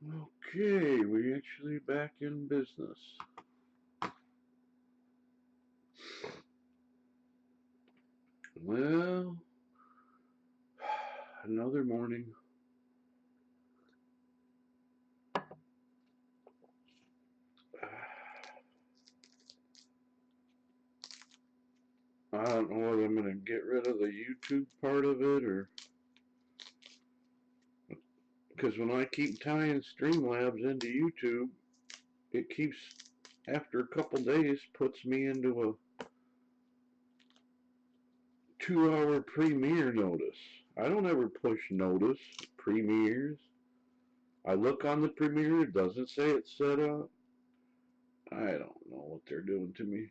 Okay, we actually back in business. Well, another morning. I don't know whether I'm going to get rid of the YouTube part of it or because when I keep tying Streamlabs into YouTube, it keeps after a couple days puts me into a 2-hour premiere notice. I don't ever push notice premieres. I look on the premiere, it doesn't say it's set up. I don't know what they're doing to me.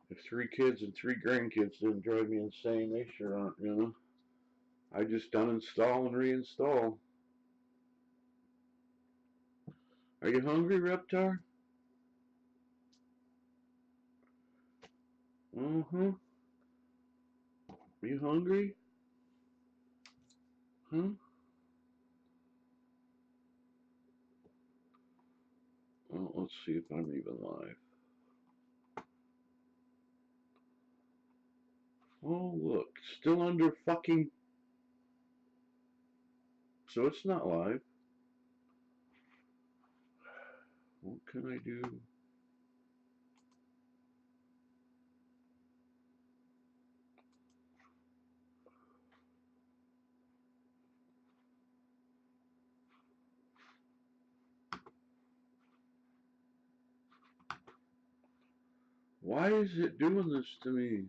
If 3 kids and 3 grandkids didn't drive me insane, they sure aren't. I just uninstall and reinstall. Are you hungry, Reptar? Uh-huh. Are you hungry? Huh? Well, let's see if I'm even live. Oh, look. Still under fucking... So it's not live. What can I do? Why is it doing this to me?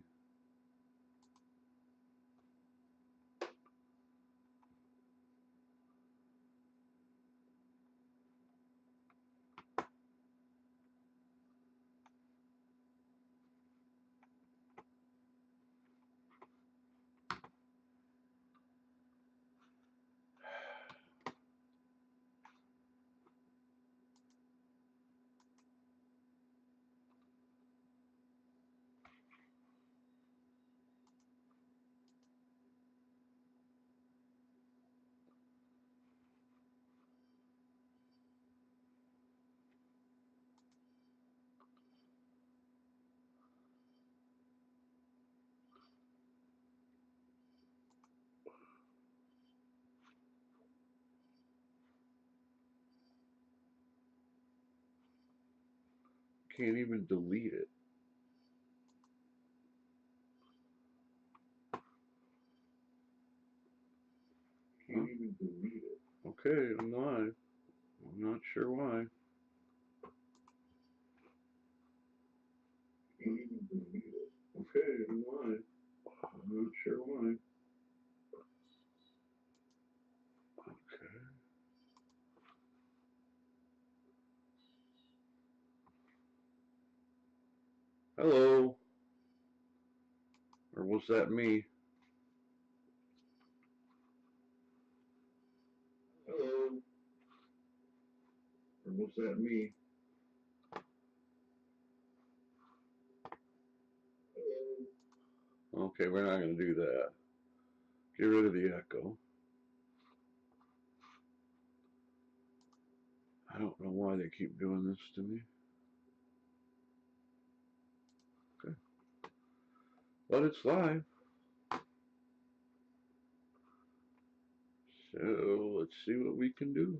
Can't even delete it. Can't even delete it. Okay, I'm live. I'm not sure why. Can't even delete it. Okay, I'm live. I'm not sure why. Okay. Hello. Or was that me? Hello. Or was that me? Hello. Okay, we're not going to do that. Get rid of the echo. I don't know why they keep doing this to me. Okay. But it's live. So let's see what we can do.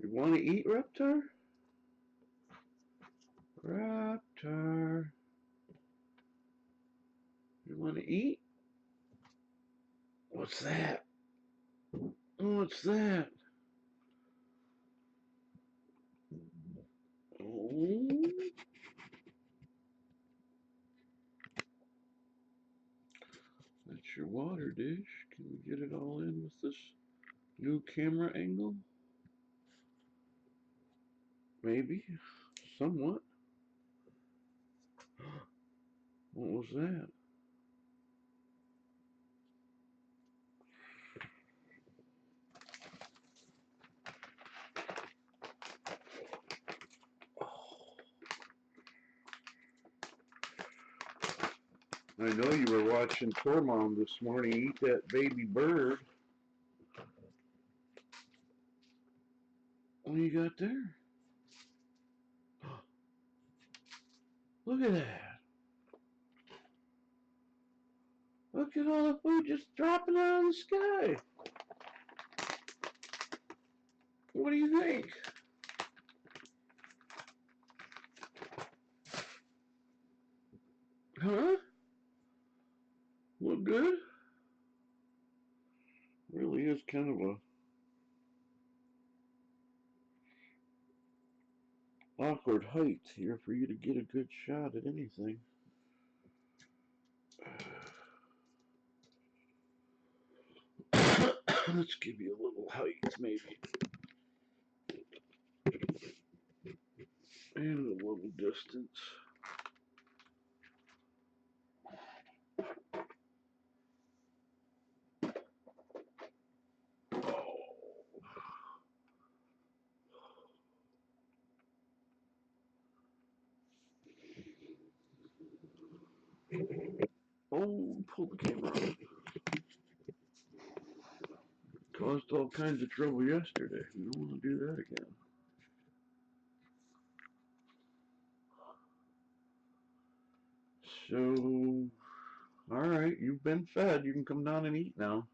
You want to eat, Reptar? Reptar. You want to eat? What's that? What's that? Oh. That's your water dish. Can we get it all in with this new camera angle? Maybe. Somewhat. What was that? Oh. I know you were watching Poor Mom this morning eat that baby bird. What do you got there? Look at that. Look at all the food just dropping out of the sky. What do you think? Huh? Look good? Really is kind of a awkward height here for you to get a good shot at anything. Let's give you a little height, maybe. And a little distance. Oh, pull the camera up. Caused all kinds of trouble yesterday. We don't want to do that again. So, alright, you've been fed. You can come down and eat now.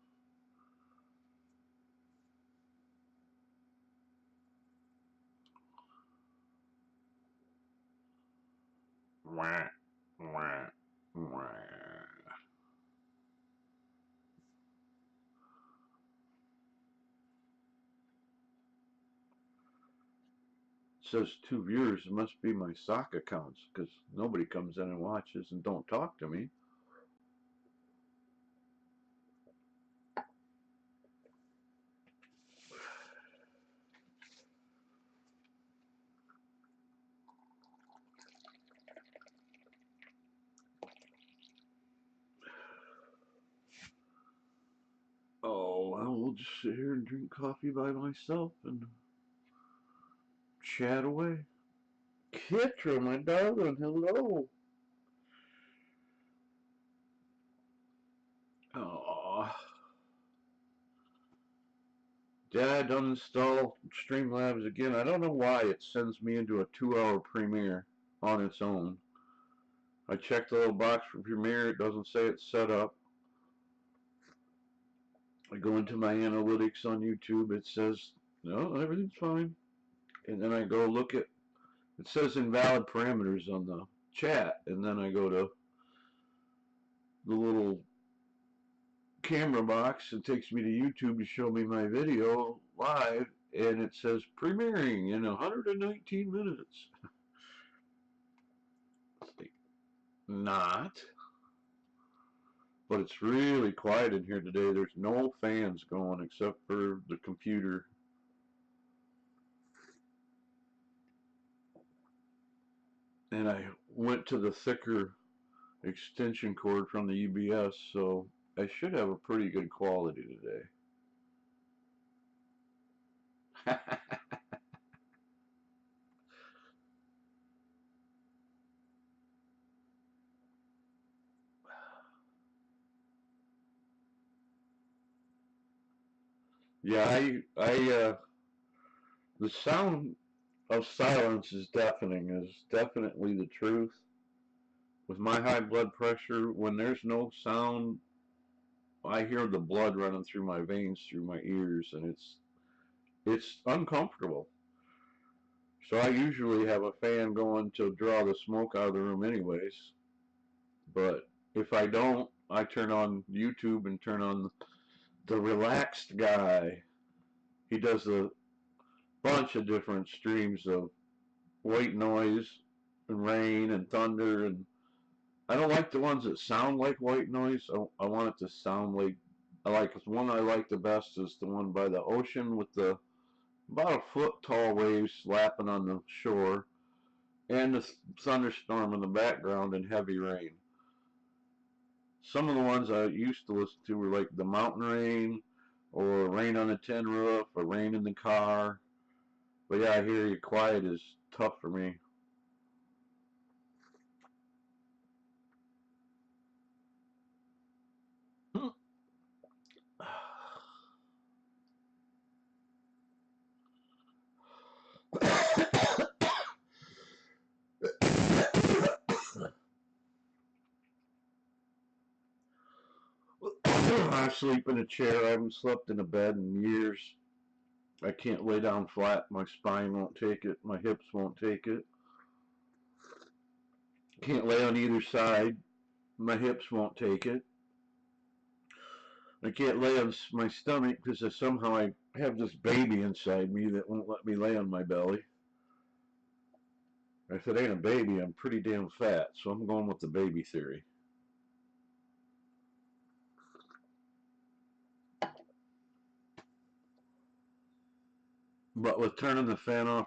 Wah, wah, wah. It says 2 viewers. It must be my sock accounts because nobody comes in and watches and don't talk to me. Oh, I will just sit here and drink coffee by myself and chat away. Kitra, my darling, hello. Oh, Dad uninstalled Streamlabs again. I don't know why it sends me into a 2-hour premiere on its own. I checked the little box for Premiere. It doesn't say it's set up. I go into my analytics on YouTube. It says, no, everything's fine. And then I go look at, it says invalid parameters on the chat. And then I go to the little camera box. It takes me to YouTube to show me my video live. And it says premiering in 119 minutes. Not. But it's really quiet in here today. There's no fans going except for the computer. And I went to the thicker extension cord from the UBS, so I should have a pretty good quality today. Yeah, the sound of silence is deafening, is definitely the truth. With my high blood pressure, when there's no sound, I hear the blood running through my veins, through my ears, and it's uncomfortable. So I usually have a fan going to draw the smoke out of the room anyways. But if I don't, I turn on YouTube and turn on the relaxed guy. He does a bunch of different streams of white noise and rain and thunder, and I don't like the ones that sound like white noise. I want it to sound like the one I like the best is the one by the ocean with the about a foot tall waves slapping on the shore and the thunderstorm in the background and heavy rain. Some of the ones I used to listen to were like the mountain rain or rain on a tin roof or rain in the car. But yeah, I hear you. Quiet is tough for me. I sleep in a chair. I haven't slept in a bed in years. I can't lay down flat. My spine won't take it. My hips won't take it. Can't lay on either side. My hips won't take it. I can't lay on my stomach because somehow I have this baby inside me that won't let me lay on my belly. If it ain't a baby, I'm pretty damn fat, so I'm going with the baby theory. But with turning the fan off,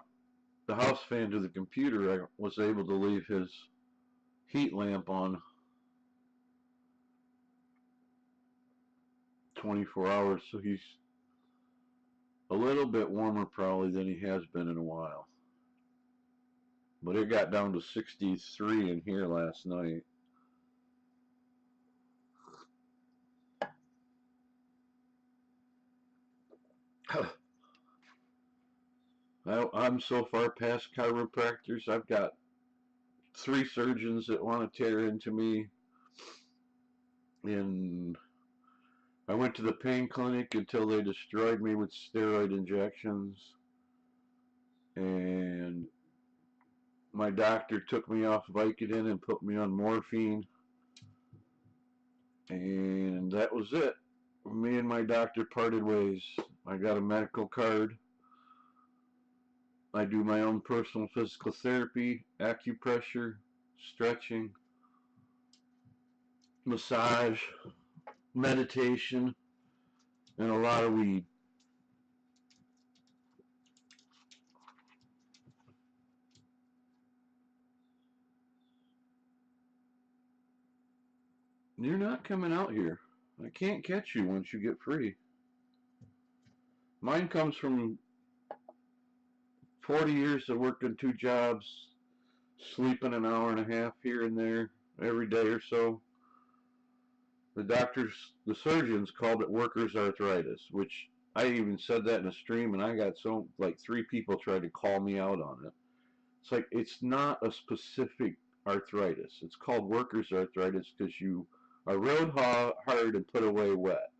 the house fan to the computer, I was able to leave his heat lamp on 24 hours, so he's a little bit warmer probably than he has been in a while. But it got down to 63 in here last night. I'm so far past chiropractors. I've got 3 surgeons that want to tear into me. And I went to the pain clinic until they destroyed me with steroid injections. And my doctor took me off Vicodin and put me on morphine. And that was it. Me and my doctor parted ways. I got a medical card. I do my own personal physical therapy, acupressure, stretching, massage, meditation, and a lot of weed. You're not coming out here. I can't catch you once you get free. Mine comes from 40 years of working 2 jobs, sleeping an hour and a half here and there every day or so. The surgeons called it workers' arthritis, which I even said that in a stream, and I got like 3 people tried to call me out on it. It's like, it's not a specific arthritis. It's called workers' arthritis because you are rode hard and put away wet.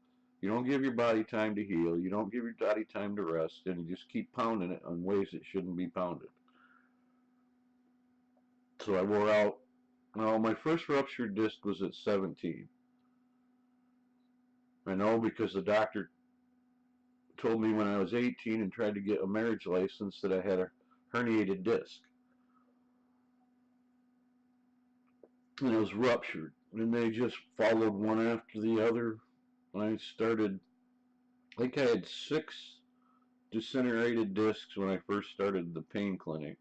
You don't give your body time to heal. You don't give your body time to rest, and you just keep pounding it on ways it shouldn't be pounded. So I wore out. Well, my first ruptured disc was at 17. I know because the doctor told me when I was 18 and tried to get a marriage license that I had a herniated disc. And it was ruptured. And they just followed one after the other. I think I had 6 disintegrated discs when I first started the pain clinic.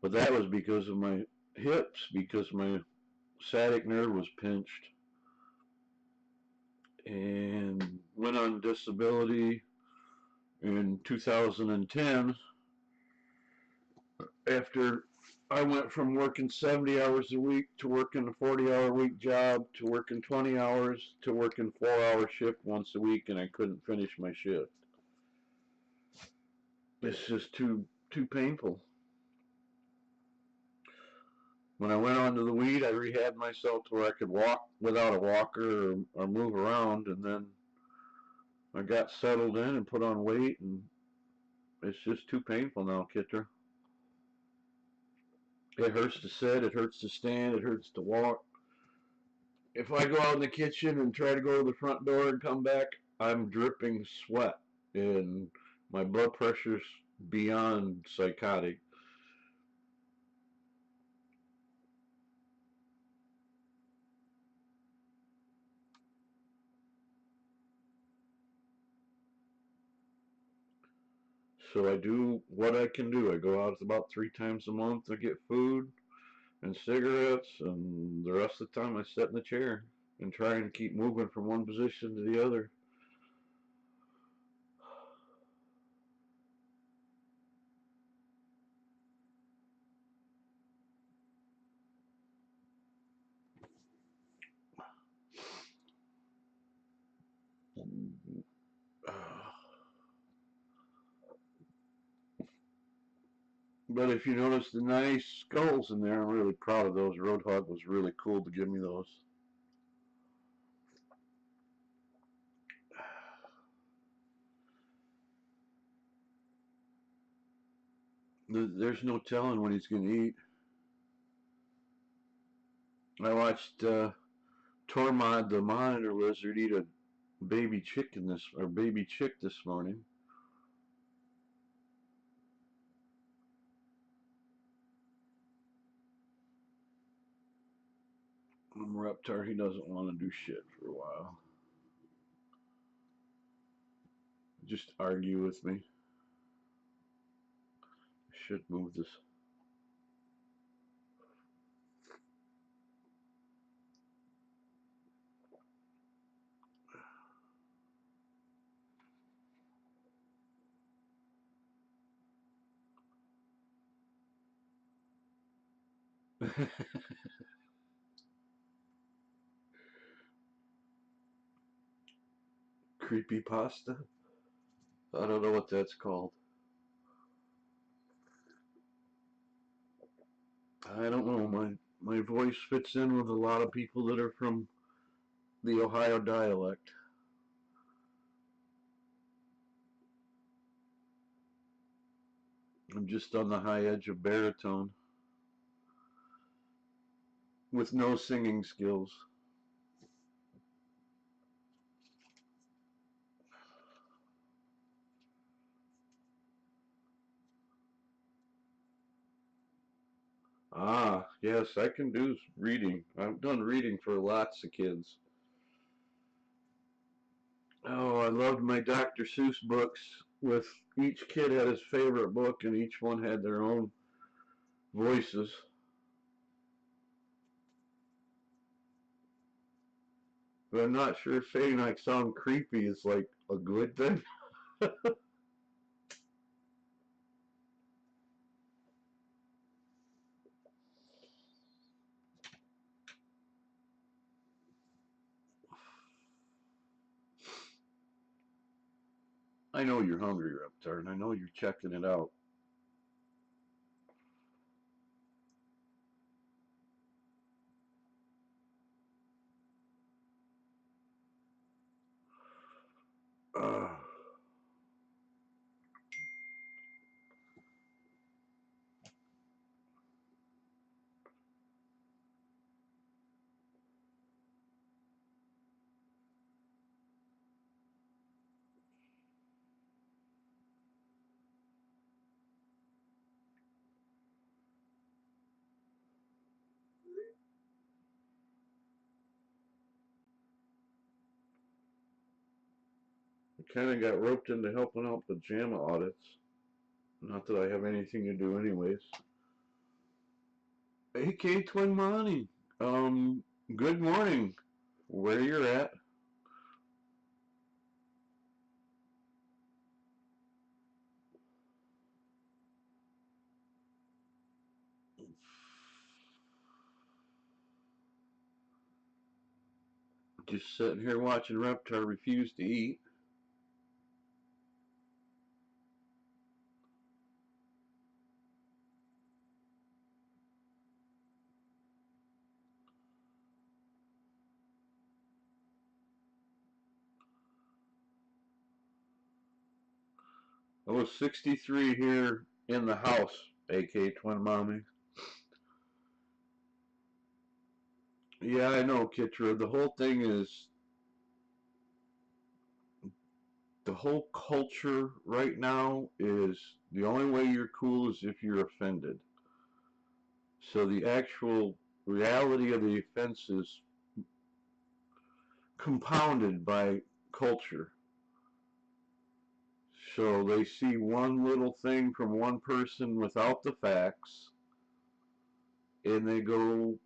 But that was because of my hips, because my sciatic nerve was pinched. And went on disability in 2010 after I went from working 70 hours a week to working a 40-hour-week job to working 20 hours to working 4-hour shift once a week, and I couldn't finish my shift. It's just too painful. When I went on to the weed, I rehabbed myself to where I could walk without a walker or move around, and then I got settled in and put on weight, and it's just too painful now, Kitra. It hurts to sit, it hurts to stand, it hurts to walk. If I go out in the kitchen and try to go to the front door and come back, I'm dripping sweat, and my blood pressure's beyond psychotic. So I do what I can do. I go out about 3 times a month to get food and cigarettes, and the rest of the time I sit in the chair and try and keep moving from one position to the other. But if you notice the nice skulls in there, I'm really proud of those. Roadhog was really cool to give me those. There's no telling when he's going to eat. I watched Tormod the monitor lizard eat a baby chicken baby chick this morning. Reptar, he doesn't want to do shit for a while. Just argue with me. I should move this. Creepy pasta? I don't know what that's called. I don't know. My voice fits in with a lot of people that are from the Ohio dialect. I'm just on the high edge of baritone with no singing skills. Ah, yes, I can do reading. I've done reading for lots of kids. Oh, I loved my Dr. Seuss books with each kid had his favorite book and each one had their own voices. But I'm not sure if saying I sound creepy is like a good thing. I know you're hungry, Reptar, and I know you're checking it out. Uh, I kind of got roped into helping out pajama audits. Not that I have anything to do, anyways. Hey, K Twin Monty. Good morning. Where you're at? Just sitting here watching Reptar refuse to eat. I was 63 here in the house, AK Twin Mommy. Yeah, I know, Kitra. The whole culture right now is the only way you're cool is if you're offended. So the actual reality of the offense is compounded by culture. So they see one little thing from one person without the facts, and they go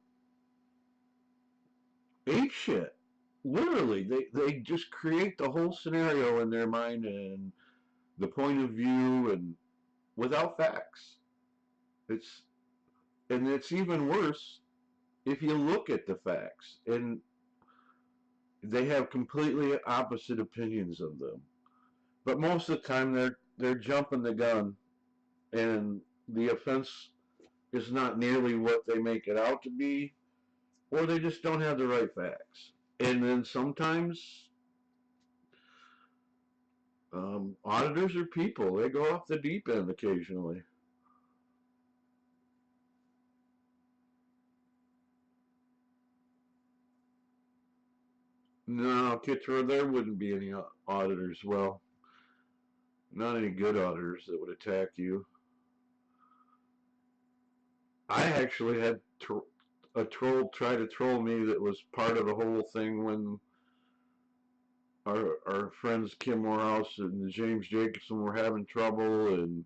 ape shit. Literally, they just create the whole scenario in their mind and the point of view and without facts. It's and it's even worse if you look at the facts and they have completely opposite opinions of them. But most of the time they're jumping the gun and the offense is not nearly what they make it out to be, or they just don't have the right facts. And then sometimes auditors are people; they go off the deep end occasionally. No, Kitra, there wouldn't be any auditors. Well, not any good auditors that would attack you. I actually had a troll try to troll me that was part of the whole thing when our friends Kim Morehouse and James Jacobson were having trouble, and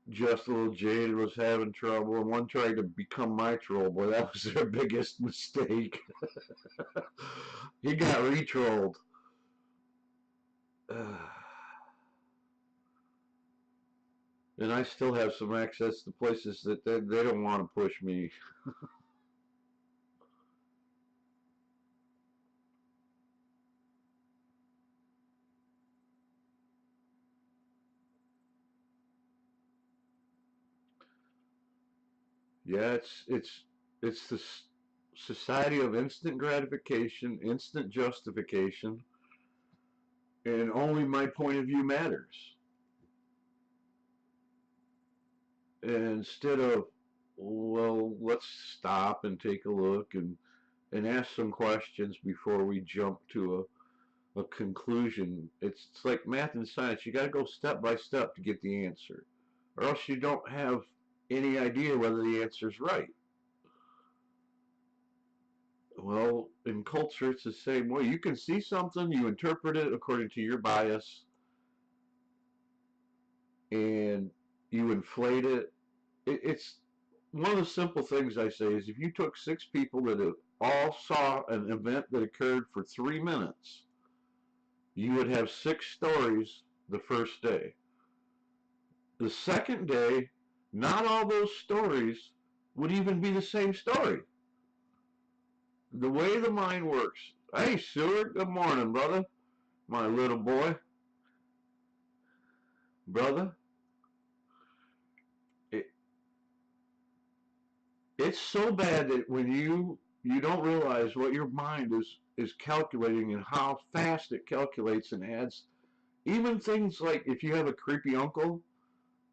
Just Little Jade was having trouble, and one tried to become my troll. Boy, that was their biggest mistake. He got re-trolled. And I still have some access to places that they don't want to push me. Yeah, it's the society of instant gratification, instant justification, and only my point of view matters. And instead of, well, let's stop and take a look and ask some questions before we jump to a conclusion. It's like math and science. You got to go step by step to get the answer, or else you don't have any idea whether the answer's right. Well, in culture, it's the same way. You can see something, you interpret it according to your bias, and you inflate it. It's one of the simple things I say is if you took six people that all saw an event that occurred for 3 minutes, you would have six stories the first day. The second day, not all those stories would even be the same story. The way the mind works. Hey, Seward, good morning, brother. My little boy. Brother, it, it's so bad that when you don't realize what your mind is calculating and how fast it calculates and adds even things like if you have a creepy uncle,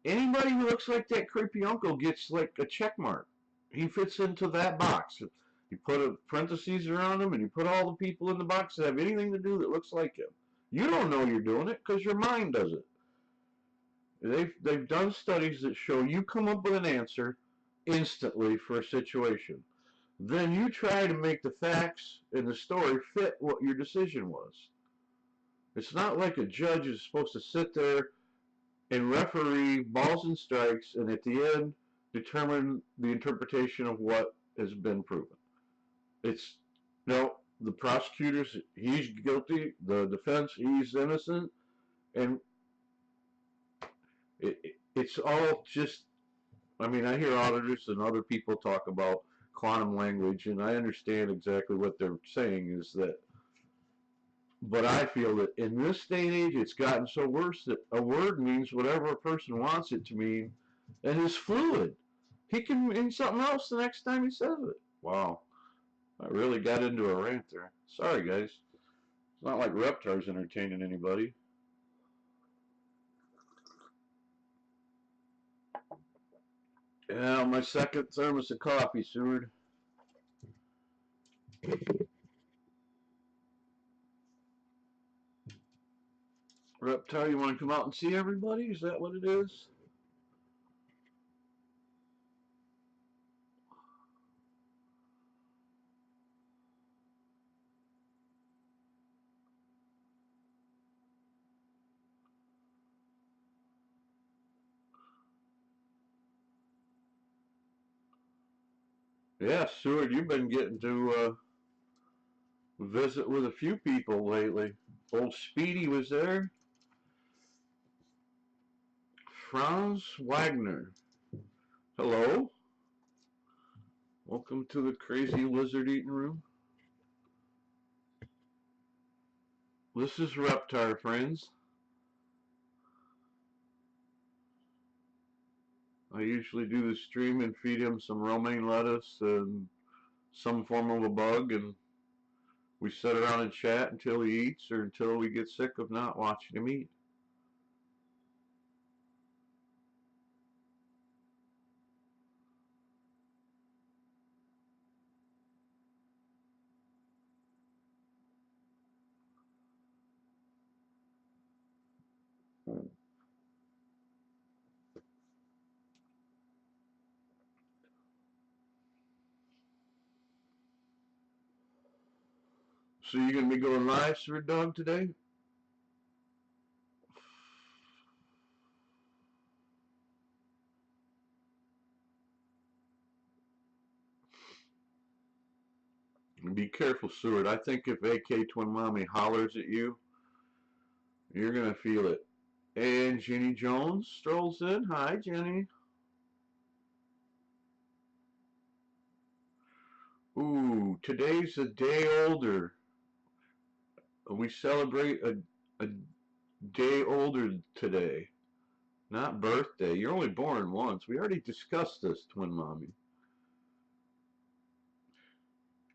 anybody who looks like that creepy uncle gets like a check mark. He fits into that box. You put a parentheses around him and you put all the people in the box that have anything to do that looks like him. You don't know you're doing it because your mind does it. They've done studies that show you come up with an answer instantly for a situation. Then you try to make the facts in the story fit what your decision was. It's not like a judge is supposed to sit there and referee balls and strikes and at the end determine the interpretation of what has been proven. It's no, the prosecutors, he's guilty, the defense, he's innocent, and it's all just, I mean, I hear auditors and other people talk about quantum language, and I understand exactly what they're saying is that, but I feel that in this day and age, it's gotten so worse that a word means whatever a person wants it to mean and is fluid. He can mean something else the next time he says it. Wow. I really got into a rant there. Sorry, guys. It's not like Reptar's entertaining anybody. Yeah, my second thermos of coffee, Seward. Reptar, you want to come out and see everybody? Is that what it is? Yeah, Seward, you've been getting to visit with a few people lately. Old Speedy was there. Franz Wagner. Hello. Welcome to the crazy lizard eating room. This is Reptar, friends. I usually do the stream and feed him some romaine lettuce and some form of a bug, and we sit around and chat until he eats or until we get sick of not watching him eat. So you're gonna be going live, Sir Dog, today? Be careful, Seward. I think if AK Twin Mommy hollers at you, you're gonna feel it. And Jenny Jones strolls in. Hi, Jenny. Ooh, today's a day older. We celebrate a day older today. Not birthday. You're only born once. We already discussed this, Twin Mommy.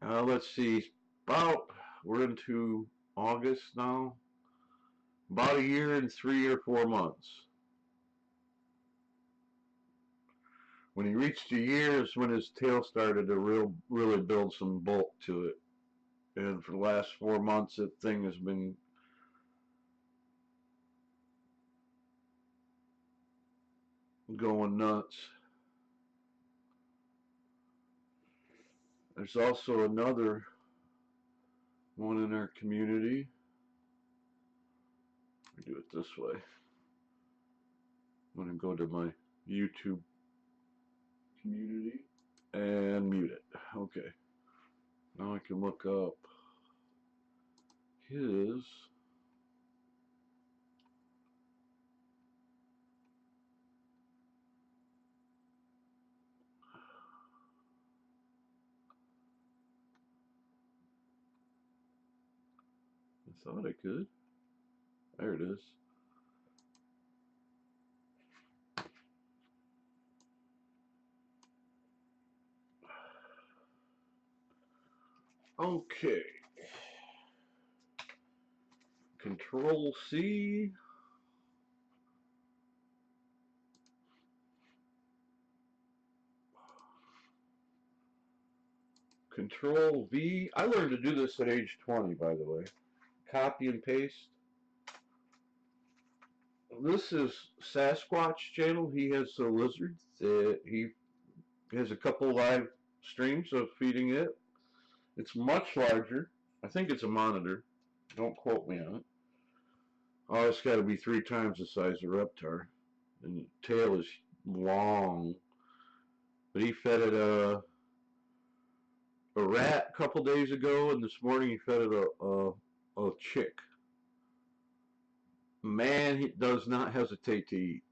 Let's see. We're into August now. About a year and 3 or 4 months. When he reached a year is when his tail started to really build some bulk to it. And for the last 4 months, that thing has been going nuts. There's also another one in our community. I do it this way. I'm going to go to my YouTube community and mute it. Okay. Now I can look up his. I thought I could. There it is. Okay. Control C. Control V. I learned to do this at age 20, by the way. Copy and paste. This is Sasquatch channel. He has a lizard that he has a couple live streams of feeding it. It's much larger. I think it's a monitor. Don't quote me on it. Oh, it's got to be 3 times the size of Reptar. And the tail is long. But he fed it a rat a couple days ago, and this morning he fed it a chick. Man, he does not hesitate to eat.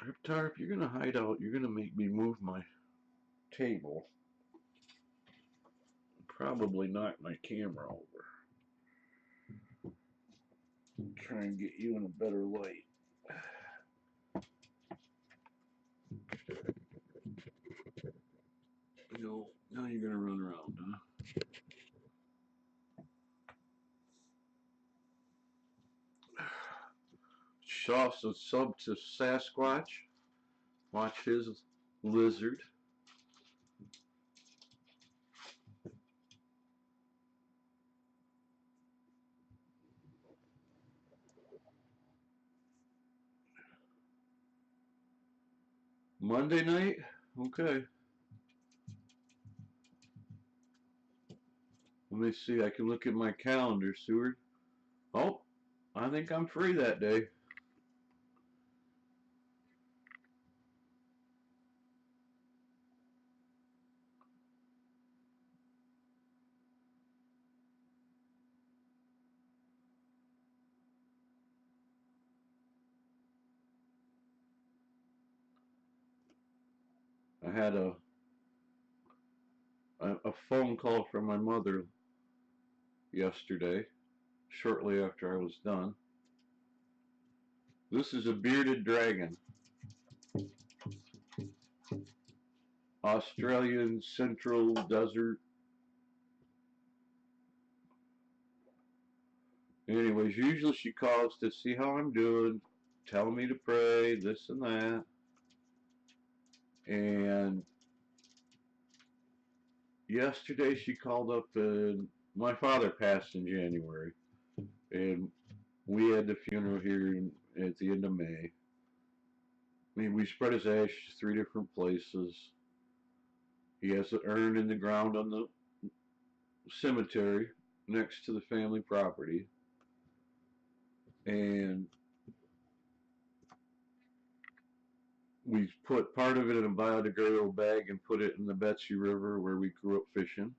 Reptar, if you're going to hide out, you're going to make me move my table. Probably knock my camera over. Try and get you in a better light. No, now you're gonna run around, huh? Shaw's a sub to Sasquatch. Watch his lizard. Monday night? Okay. Let me see. I can look at my calendar, Seward. Oh, I think I'm free that day. I had a phone call from my mother yesterday, shortly after I was done. This is a bearded dragon. Australian Central Desert. Anyways, usually she calls to see how I'm doing, tell me to pray, this and that. And yesterday she called up and my father passed in January. And we had the funeral here at the end of May. We spread his ashes 3 different places. He has an urn in the ground on the cemetery next to the family property. And we put part of it in a biodegradable bag and put it in the Betsy River where we grew up fishing.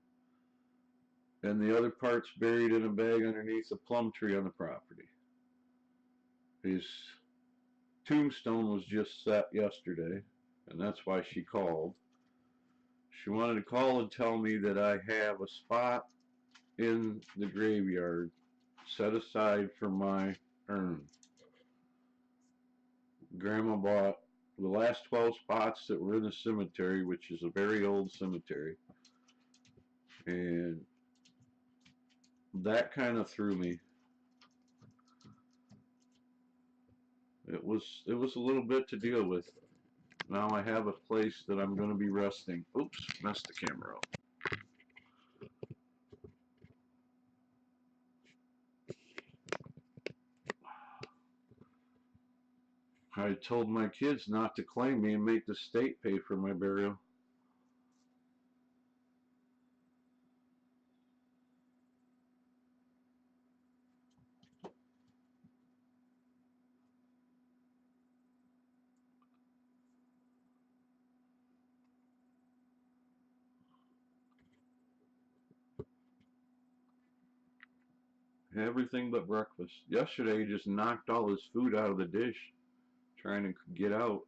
And the other part's buried in a bag underneath a plum tree on the property. His tombstone was just set yesterday, and that's why she called. She wanted to call and tell me that I have a spot in the graveyard set aside for my urn. Grandma bought the last 12 spots that were in the cemetery, which is a very old cemetery, and that kind of threw me. It was a little bit to deal with. Now I have a place that I'm going to be resting. Oops, messed the camera up. I told my kids not to claim me and make the state pay for my burial. Everything but breakfast. Yesterday he just knocked all his food out of the dish trying to get out.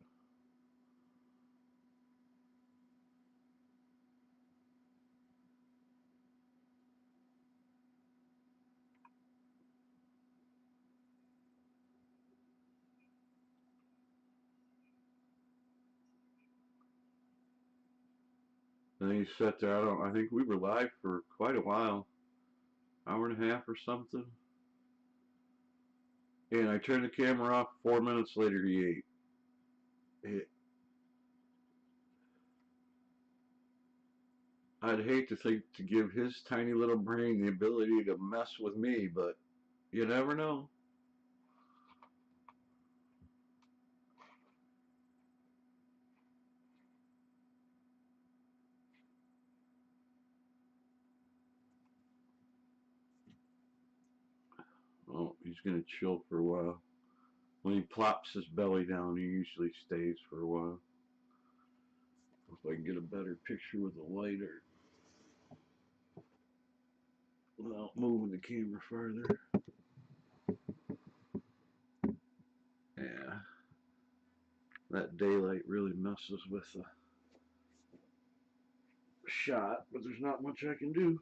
And he sat there, I think we were live for quite a while. Hour and a half or something. And I turned the camera off. 4 minutes later, he ate. I'd hate to think to give his tiny little brain the ability to mess with me, but you never know. Oh, he's going to chill for a while. When he plops his belly down, he usually stays for a while. If I can get a better picture with a lighter without moving the camera farther. Yeah, that daylight really messes with the shot, but there's not much I can do.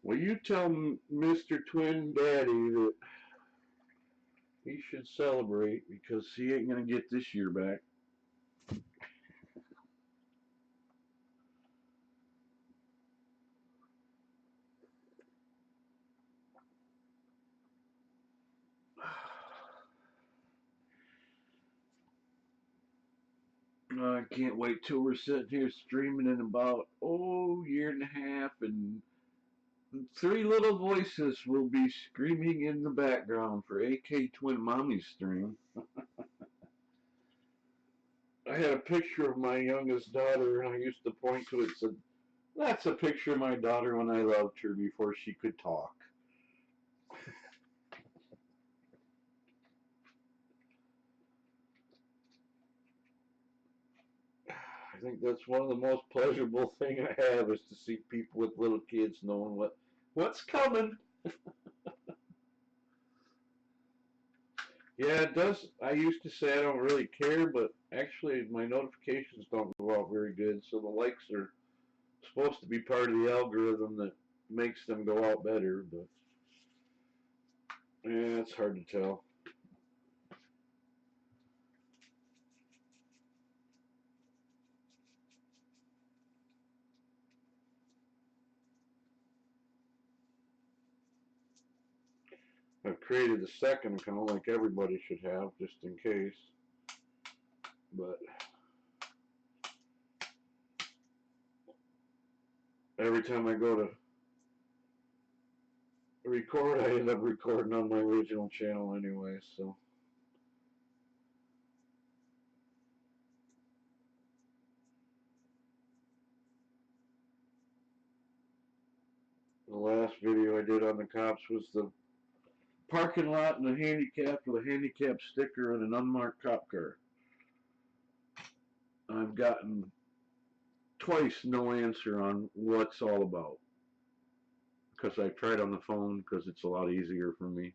Well, you tell Mr. Twin Daddy that he should celebrate because he ain't going to get this year back. I can't wait till we're sitting here streaming in about, year and a half, and 3 little voices will be screaming in the background for AK Twin Mommy's stream. I had a picture of my youngest daughter, and I used to point to it and said, "That's a picture of my daughter when I loved her before she could talk." I think that's one of the most pleasurable thing I have is to see people with little kids knowing what's coming. Yeah, it does. I used to say I don't really care, but actually my notifications don't go out very good, so the likes are supposed to be part of the algorithm that makes them go out better, but yeah, it's hard to tell. I've created a second account like everybody should have, just in case. But every time I go to record, I end up recording on my original channel anyway, so. The last video I did on the cops was the parking lot and a handicap with a handicap sticker and an unmarked cop car. I've gotten twice no answer on what's all about. Because I tried on the phone because it's a lot easier for me.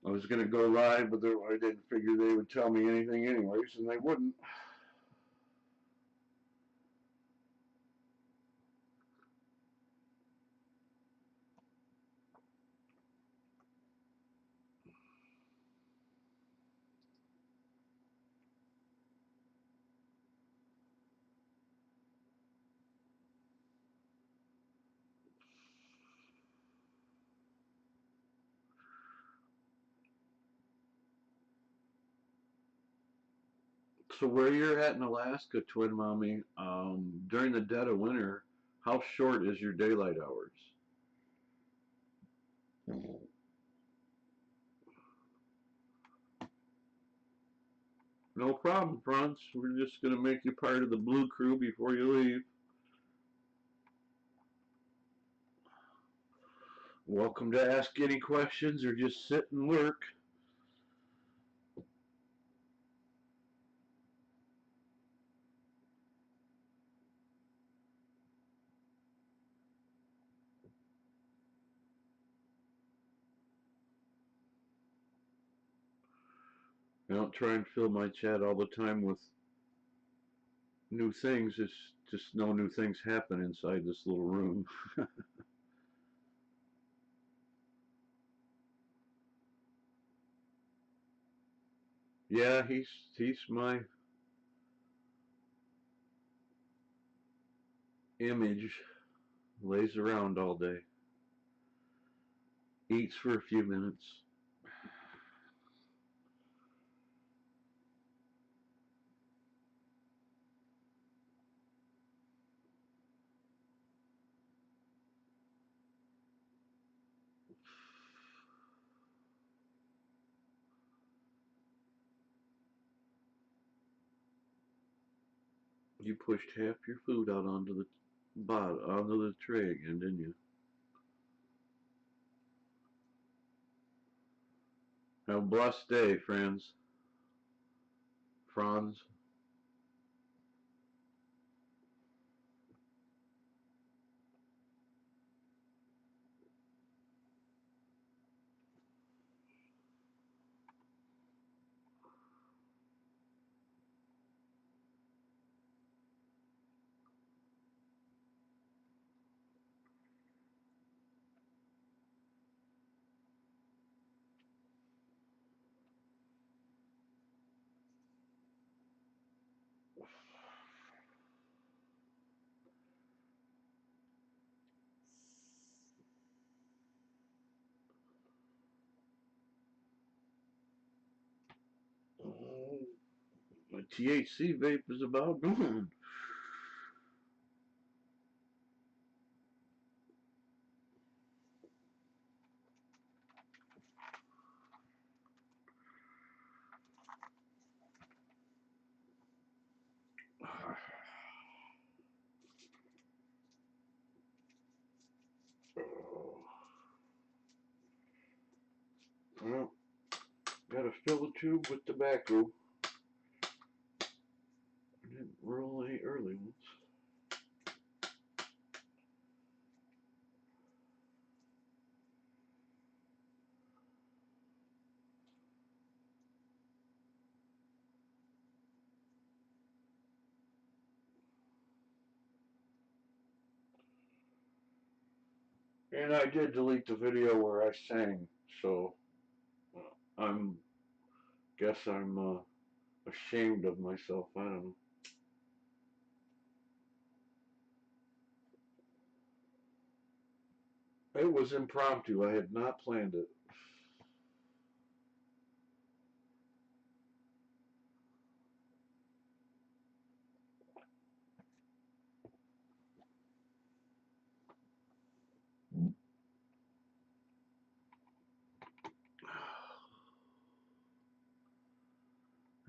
I was going to go live, but I didn't figure they would tell me anything anyways, and they wouldn't. So where you're at in Alaska, Twin Mommy, during the dead of winter, how short is your daylight hours? No problem, Franz. We're just going to make you part of the Blue Crew before you leave. Welcome to ask any questions or just sit and lurk. I don't try and fill my chat all the time with new things. It's just no new things happen inside this little room. Yeah, he's my image. Lays around all day. Eats for a few minutes. You pushed half your food out onto the onto the tray again, didn't you? Have a blessed day, friends. Franz. My THC vape is about gone. Well, gotta fill the tube with tobacco. I didn't roll any early ones. And I did delete the video where I sang, so I'm guess I'm ashamed of myself. I don't know. It was impromptu. I had not planned it.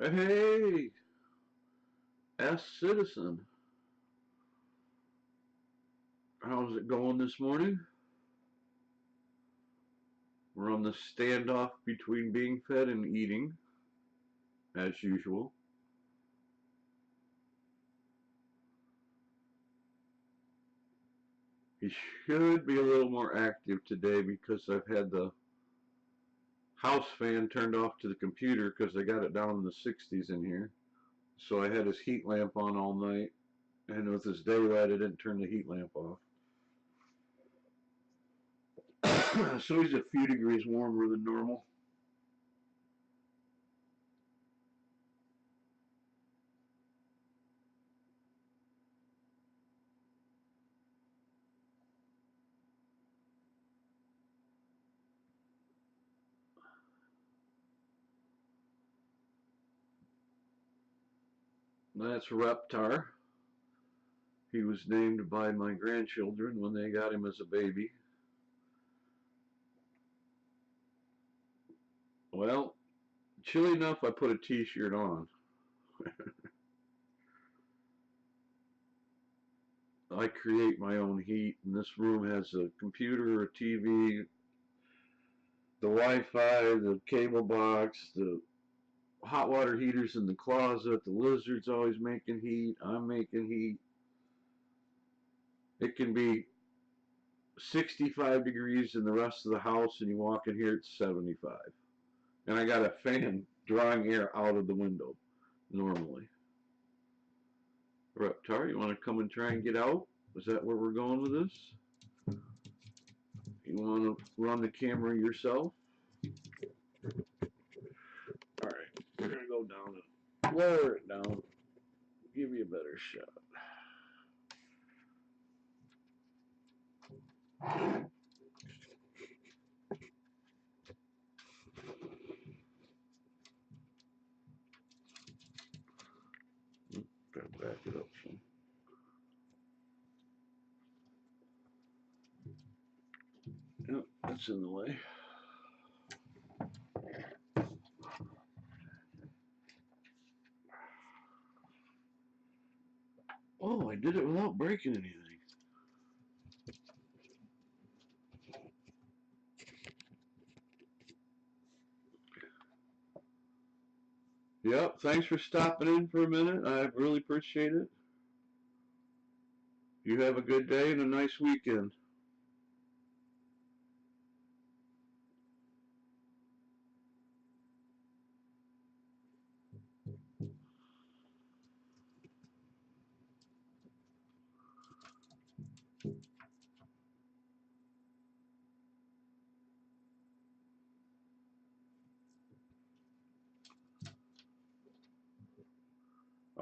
Hey, S Citizen. How's it going this morning? We're on the standoff between being fed and eating, as usual. He should be a little more active today because I've had the house fan turned off to the computer because I got it down in the 60s in here. So I had his heat lamp on all night, and with this daylight, I didn't turn the heat lamp off. So he's a few degrees warmer than normal. That's Reptar. He was named by my grandchildren when they got him as a baby. Well, chilly enough, I put a t-shirt on. I create my own heat, and this room has a computer, a TV, the Wi-Fi, the cable box, the hot water heaters in the closet. The lizard's always making heat. I'm making heat. It can be 65 degrees in the rest of the house, and you walk in here, it's 75. And I got a fan drawing air out of the window normally. Reptar, you want to come and try and get out? Is that where we're going with this? You want to run the camera yourself? Alright, we're going to go down and lower it down. Give you a better shot. Gotta back it up some. Yep, that's in the way. Oh, I did it without breaking anything. Yep, thanks for stopping in for a minute. I really appreciate it. You have a good day and a nice weekend.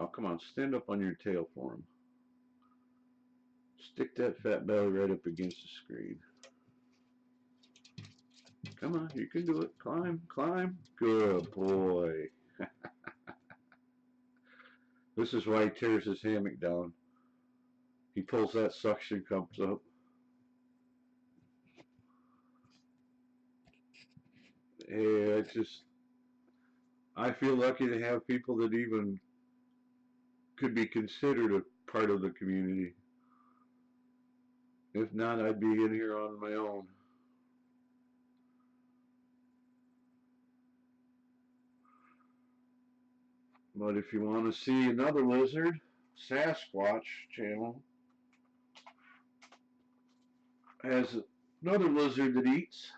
Oh, come on, stand up on your tail for him. Stick that fat belly right up against the screen. Come on, you can do it. Climb, climb. Good boy. This is why he tears his hammock down. He pulls that suction cups up. Yeah, it's just, I feel lucky to have people that even could be considered a part of the community. If not, I'd be in here on my own. But if you want to see another lizard, Sasquatch channel has another lizard that eats.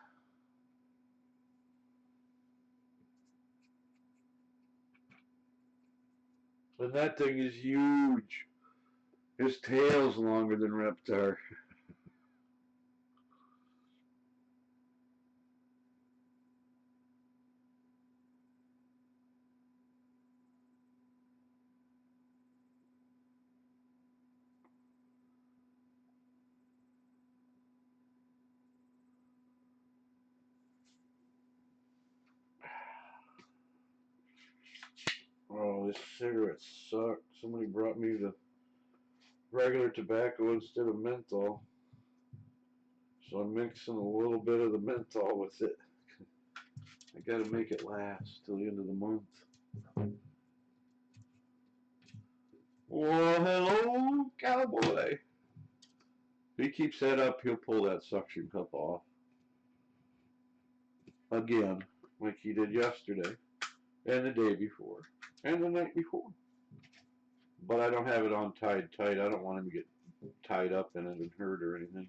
And that thing is huge. His tail's longer than Reptar. Oh, this cigarette sucked. Somebody brought me the regular tobacco instead of menthol. So I'm mixing a little bit of the menthol with it. I gotta make it last till the end of the month. Well, hello, cowboy. If he keeps that up, he'll pull that suction cup off. Again, like he did yesterday, and the day before, and the night before. But I don't have it on tied tight. I don't want him to get tied up in it and hurt or anything.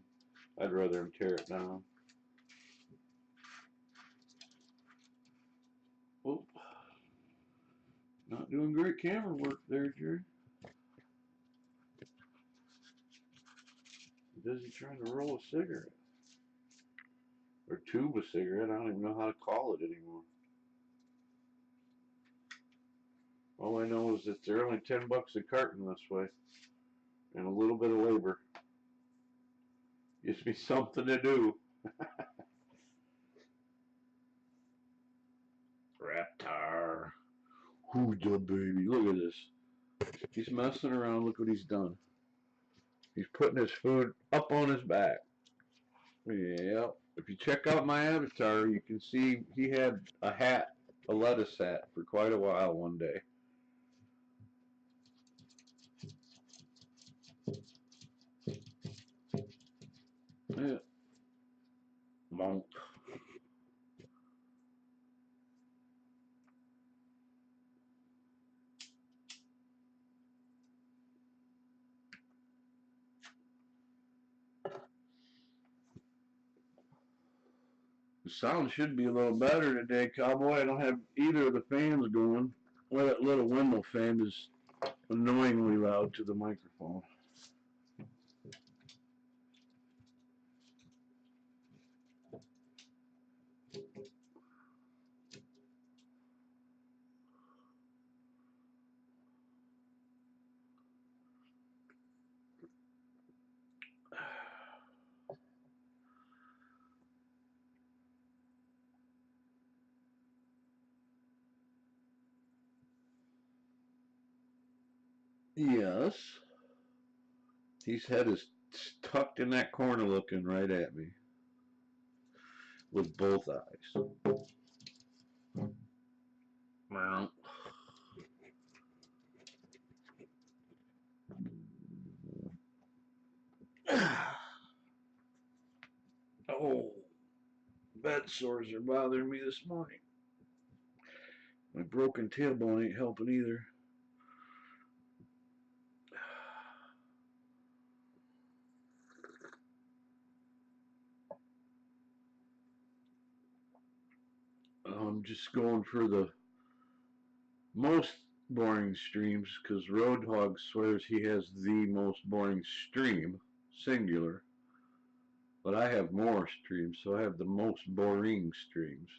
I'd rather him tear it down. Oh, not doing great camera work there, Jerry. Busy trying to roll a cigarette. Or tube a cigarette. I don't even know how to call it anymore. All I know is that they're only $10 a carton this way. And a little bit of labor. Gives me something to do. Raptor. Who's the baby? Look at this. He's messing around. Look what he's done. He's putting his food up on his back. Yep. If you check out my avatar, you can see he had a hat, a lettuce hat, for quite a while one day. Yeah. Monk. The sound should be a little better today, Cowboy. I don't have either of the fans going. Well, that little windmill fan is annoyingly loud to the microphone. Yes. His head is tucked in that corner looking right at me with both eyes. Oh, bed sores are bothering me this morning. My broken tailbone ain't helping either. I'm just going for the most boring streams because Roadhog swears he has the most boring stream, singular. But I have more streams, so I have the most boring streams.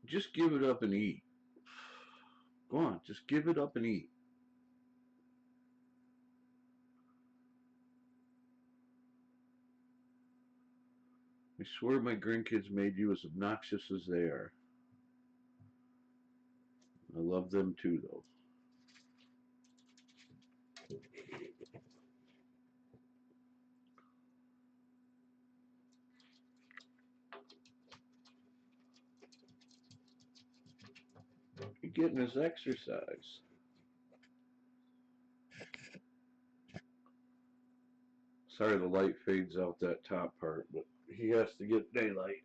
Just give it up and eat. Go on, just give it up and eat. I swear my grandkids made you as obnoxious as they are. I love them too, though. You're getting his exercise. Sorry the light fades out that top part, but he has to get daylight.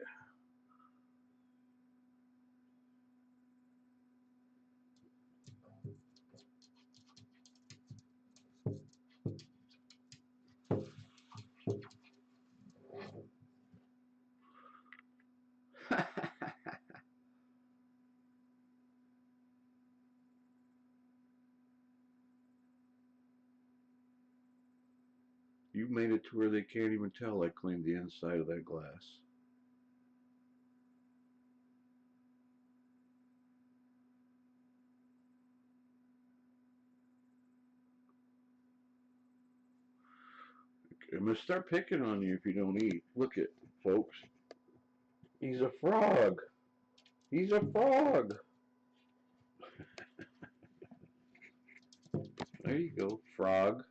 You made it to where they can't even tell I cleaned the inside of that glass. I'm gonna start picking on you if you don't eat. Look at, folks. He's a frog. He's a frog. There you go, frog.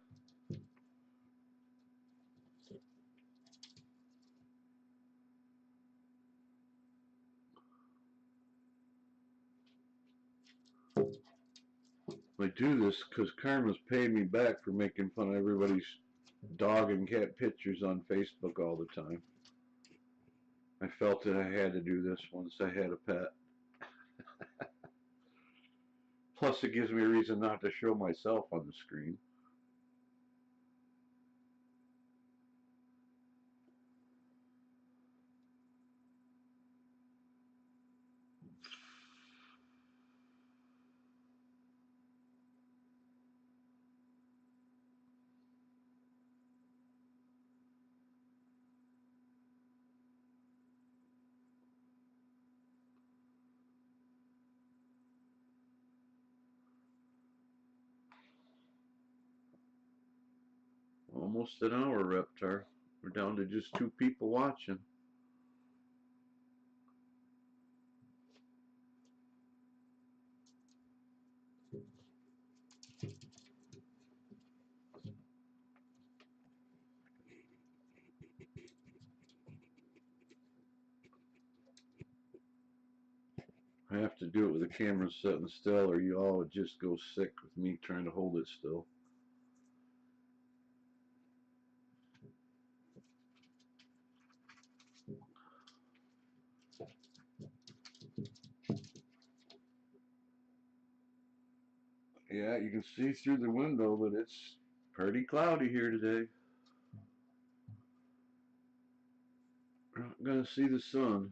I do this because Karma's paying me back for making fun of everybody's dog and cat pictures on Facebook all the time. I felt that I had to do this once I had a pet. Plus, it gives me a reason not to show myself on the screen. Almost an hour, Reptar. We're down to just 2 people watching. I have to do it with the camera sitting still, or you all would just go sick with me trying to hold it still. Yeah, you can see through the window, but it's pretty cloudy here today. We're not going to see the sun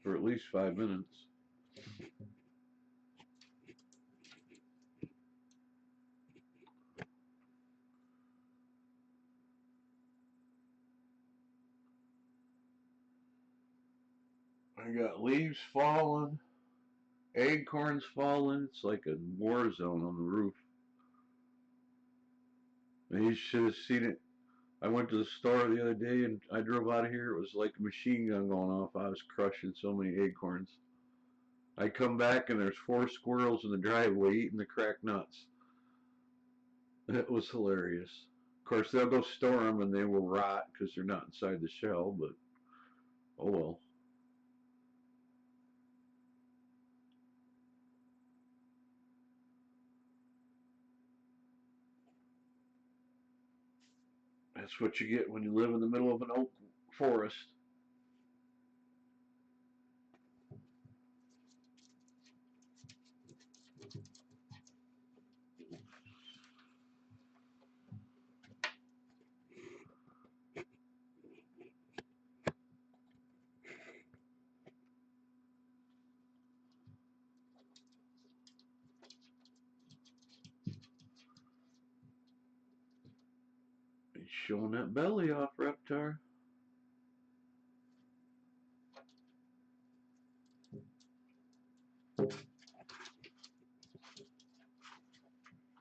for at least 5 minutes. I got leaves falling, acorns falling. It's like a war zone on the roof. And you should have seen it. I went to the store the other day and I drove out of here. It was like a machine gun going off. I was crushing so many acorns. I come back and there's 4 squirrels in the driveway eating the cracked nuts. It was hilarious. Of course, they'll go store them and they will rot because they're not inside the shell, but oh well. That's what you get when you live in the middle of an oak forest. He's showing that belly off, Reptar.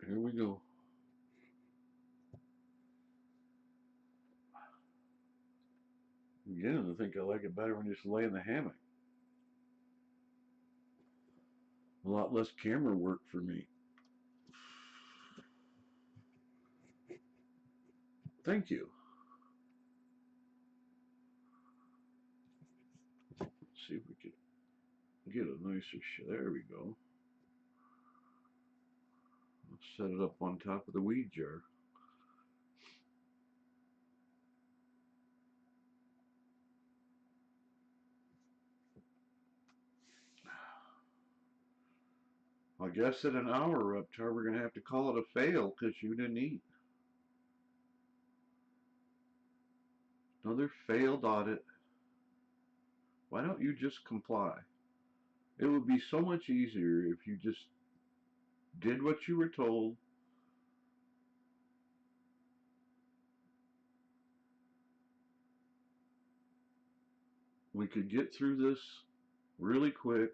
Here we go. Again, I think I like it better when you just lay in the hammock. A lot less camera work for me. Thank you. Let's see if we can get a nicer shot. There we go. Let's set it up on top of the weed jar. I guess in an hour, Reptar, we're going to have to call it a fail because you didn't eat. Another failed audit. Why don't you just comply? It would be so much easier if you just did what you were told. We could get through this really quick.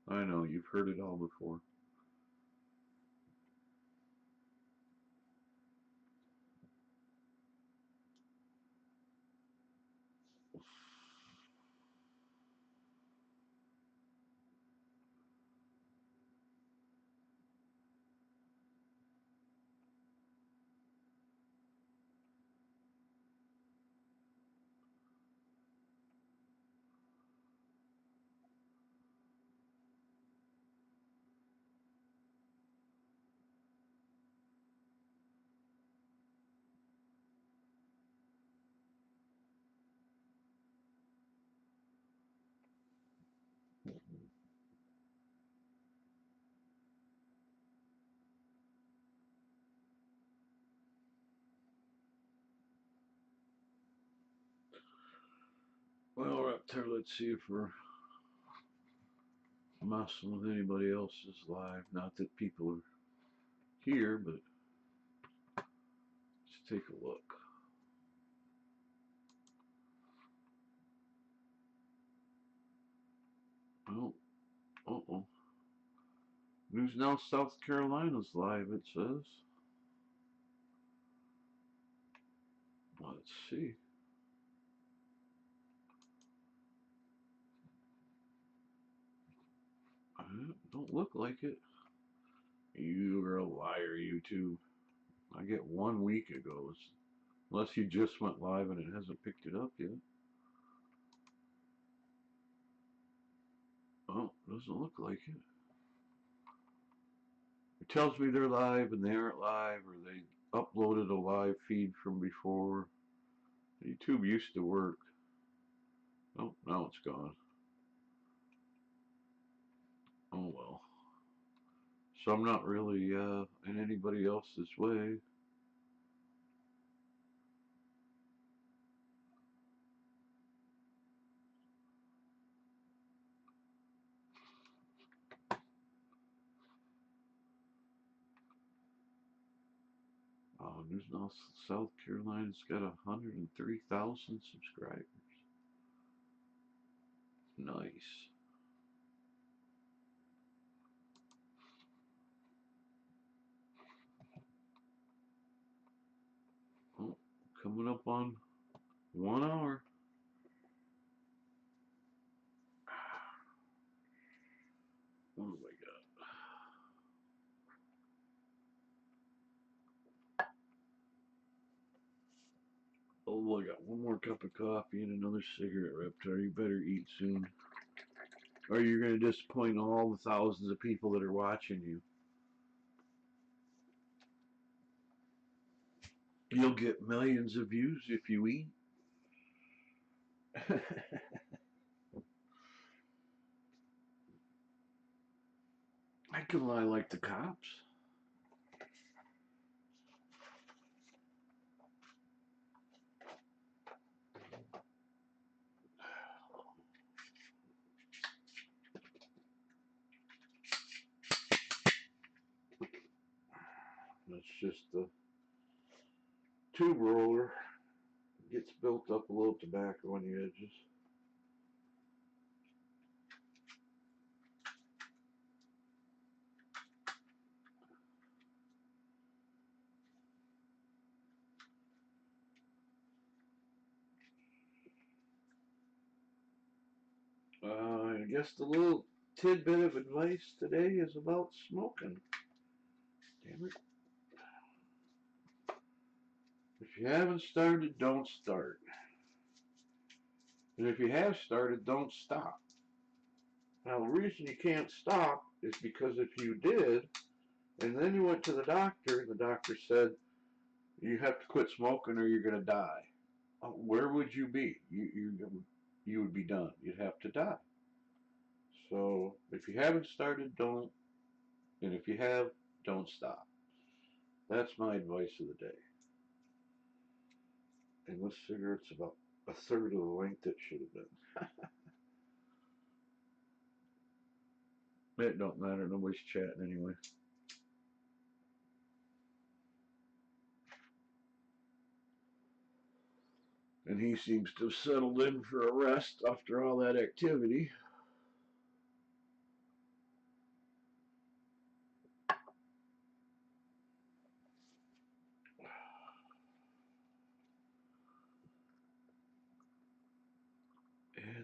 I know, you've heard it all before. Well, we're up there. Let's see if we're messing with anybody else's live. Not that people are here, but let's take a look. Oh, uh-oh. News Now South Carolina's live, it says. Let's see. Don't look like it. You're a liar, you two. I get 1 week ago. Unless you just went live and it hasn't picked it up yet. Oh, doesn't look like it. It tells me they're live and they aren't live, or they uploaded a live feed from before. YouTube used to work. Oh, now it's gone. Oh well. So I'm not really in anybody else's way. News Now South Carolina's got 103,000 subscribers. Nice. Oh, coming up on 1 hour. Oh my god. Oh, I got one more cup of coffee and another cigarette, Reptar. You better eat soon. Or you're going to disappoint all the thousands of people that are watching you. You'll get millions of views if you eat. I can lie like the cops. That's just the tube roller. Gets built up a little tobacco on the edges. I guess the little tidbit of advice today is about smoking. Damn it. If you haven't started, don't start. And if you have started, don't stop. Now, the reason you can't stop is because if you did, and then you went to the doctor, and the doctor said, you have to quit smoking or you're going to die. Where would you be? You would be done. You'd have to die. So if you haven't started, don't. And if you have, don't stop. That's my advice of the day. And this cigarette's about a third of the length it should have been. It don't matter. Nobody's chatting anyway. And he seems to have settled in for a rest after all that activity.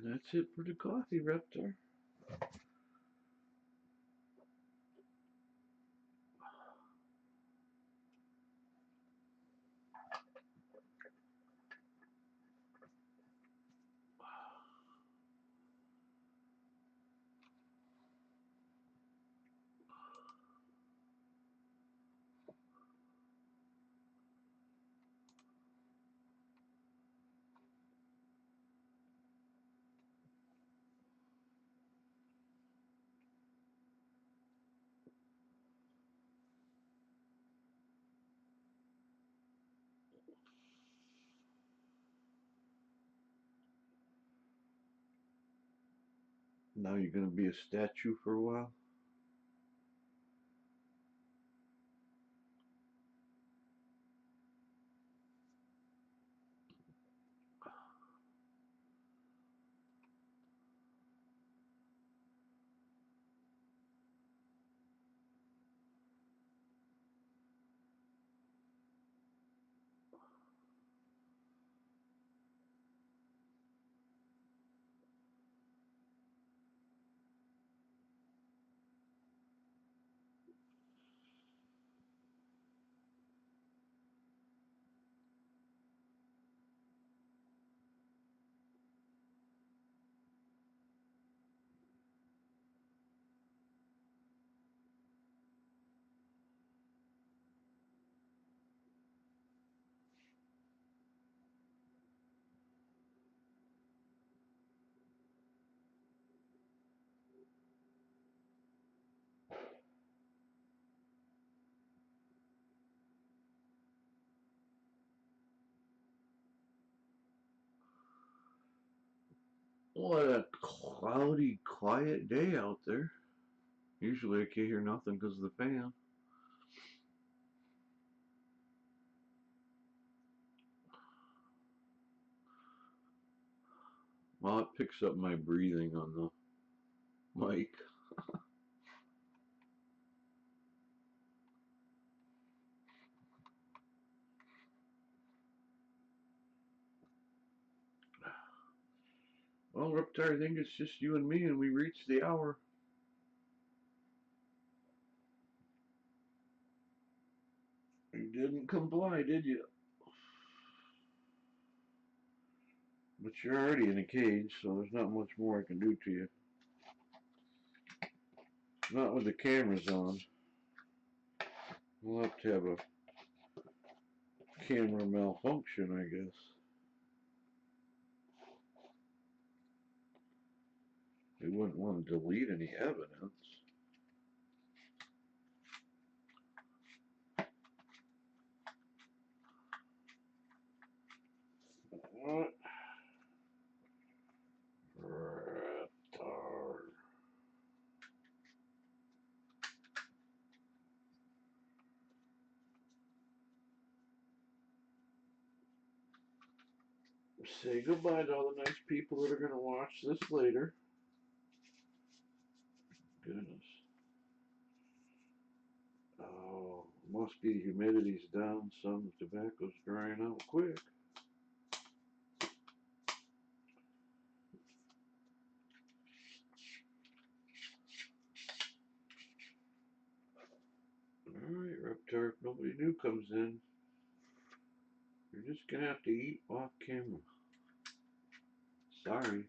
And that's it for the coffee, Reptar. Now you're going to be a statue for a while? What a cloudy, quiet day out there. Usually I can't hear nothing because of the fan. Well, it picks up my breathing on the mic. Well, Reptar, I think it's just you and me, and we reached the hour. You didn't comply, did you? But you're already in a cage, so there's not much more I can do to you. Not with the cameras on. We'll have to have a camera malfunction, I guess. They wouldn't want to delete any evidence. What? Reptar. Say goodbye to all the nice people that are going to watch this later. Goodness. Oh, must be humidity's down. Some tobacco's drying out quick. Alright, Reptar, if nobody new comes in, you're just gonna have to eat off camera. Sorry.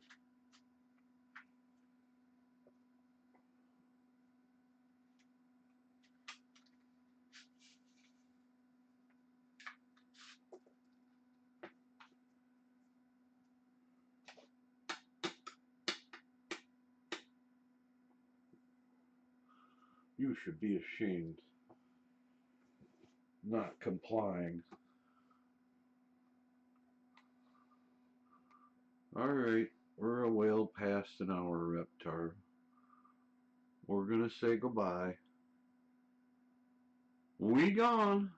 You should be ashamed. Not complying. Alright, we're a well past an hour, Reptar. We're gonna say goodbye. We gone.